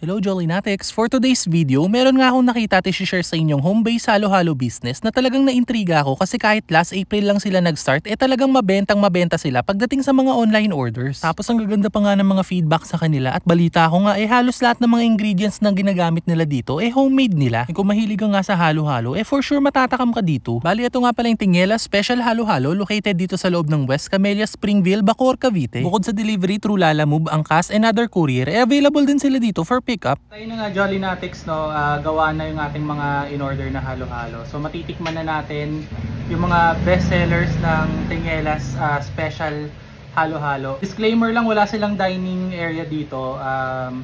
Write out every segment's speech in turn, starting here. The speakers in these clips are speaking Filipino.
Hello Jolinatics! For today's video, meron nga akong nakita at i-share sa inyong home-based halo-halo business na talagang naintriga ako kasi kahit last April lang sila nag-start talagang mabenta sila pagdating sa mga online orders. Tapos ang gaganda pa nga ng mga feedback sa kanila at balita ko nga halos lahat ng mga ingredients na ginagamit nila dito homemade nila. Kung mahilig ka nga sa halo-halo for sure matatakam ka dito. Bali ito nga pala yung Tingela Special Halo-Halo located dito sa loob ng West Camellia, Springville, Bacoor, Cavite. Bukod sa delivery through Lalamove, Angkas and other courier, available din sila dito for pick-up. Tayo na nga Jolinatics, no, gawa na yung ating mga in-order na halo-halo. So matitikman na natin yung mga best sellers ng Tingelas Special Halo-Halo. Disclaimer lang, wala silang dining area dito.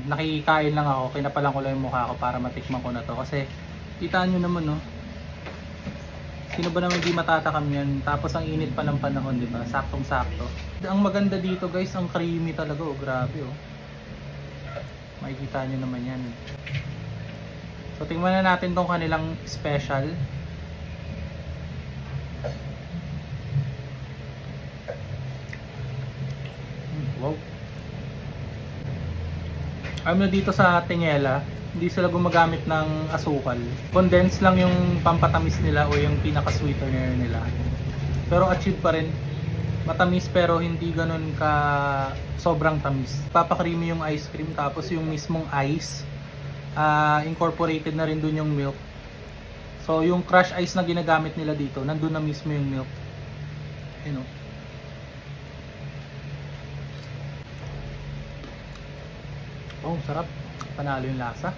Nakikain lang ako, kinapalan ko lang yung mukha ko para matikman ko na to. Kasi kitaan nyo naman, no, sino ba naman di matatakam yan? Tapos ang init pa ng panahon, di ba? Saktong-sakto. Ang maganda dito guys, ang creamy talaga, oh, grabe oh. Makikita nyo naman yan. So tingnan na natin tong kanilang special. Wow. Alam na dito sa Tingela, hindi sila gumagamit ng asukal. Condensed lang yung pampatamis nila o yung pinaka sweetener nila. Pero achieve pa rin. Matamis pero hindi ganun ka sobrang tamis. Papakrimi yung ice cream tapos yung mismong ice incorporated na rin dun yung milk. So yung crush ice na ginagamit nila dito, nandun na mismo yung milk. You know. Oh, sarap. Panalo yung lasa.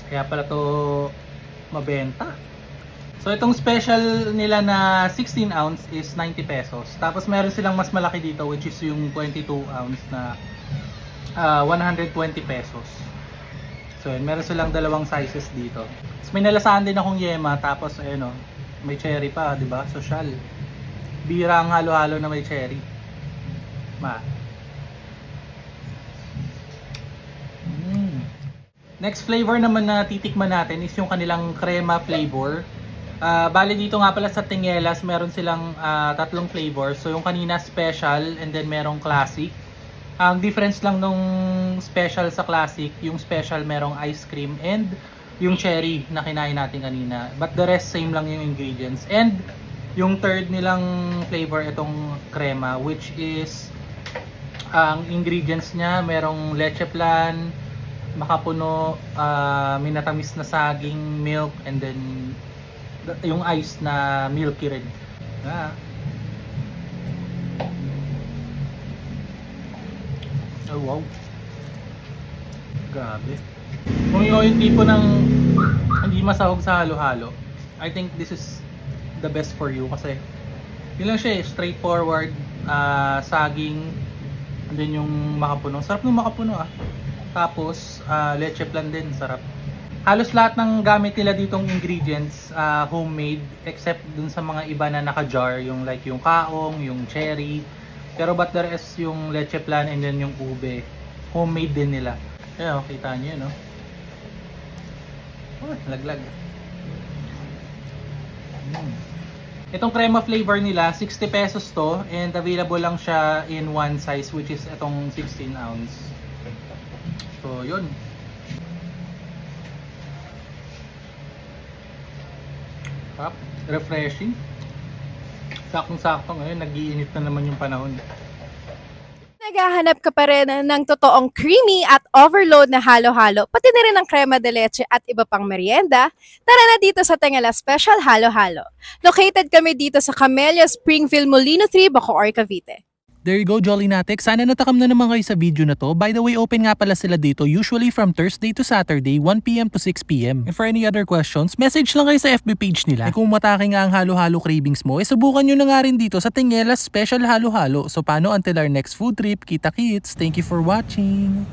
Kaya pala to mabenta. So itong special nila na 16 ounce is 90 pesos. Tapos meron silang mas malaki dito which is yung 22 ounce na 120 pesos. So yun, meron silang dalawang sizes dito. Tapos may nalasahan din akong yema, tapos ayun oh, may cherry pa, 'di ba? Social. Bira ang halo-halo na may cherry. Next flavor naman na titikman natin is yung kanilang crema flavor. Bali dito nga pala sa Tingelas, meron silang tatlong flavors. So yung kanina special and then merong classic. Ang difference lang nung special sa classic, yung special merong ice cream and yung cherry na kinain natin kanina. But the rest same lang yung ingredients. And yung third nilang flavor itong crema, which is ang ingredients niya merong leche plan, makapuno, minatamis na saging, milk, and then yung ice na milky red. Oh wow, grabe. Kung yung tipo ng hindi masahog sa halo-halo, I think this is the best for you kasi yun lang siya straightforward, saging, and then yung makapuno. Sarap ng makapuno Tapos leche plan din, sarap. Halos lahat ng gamit nila ditong ingredients homemade except dun sa mga iba na naka-jar, yung like yung kaong, yung cherry. Pero but the rest yung leche plan and then yung ube, homemade din nila. Kaya kita nyo yun, no? Oh, laglag. Itong crema flavor nila, 60 pesos to and available lang siya in one size which is itong 16 ounce. So yun. Refreshing. Saktong-sakto ngayon, nag-iinit na naman yung panahon. Naghahanap ka pa rin ng totoong creamy at overload na halo-halo, pati na rin ng crema de leche at iba pang merienda, tara na dito sa Tingela Special Halo-Halo. Located kami dito sa Camellia, Springville, Molino 3, Bacoor, Cavite. There you go Jolinatics, sana natakam na naman kayo sa video na to. By the way, open nga pala sila dito usually from Thursday to Saturday 1 PM to 6 PM. And for any other questions, message lang kayo sa FB page nila. Kung matake nga ang halo-halo cravings mo, subukan nyo na nga rin dito sa Tingela Special Halo-Halo. So paano until our next food trip, kita kits, thank you for watching!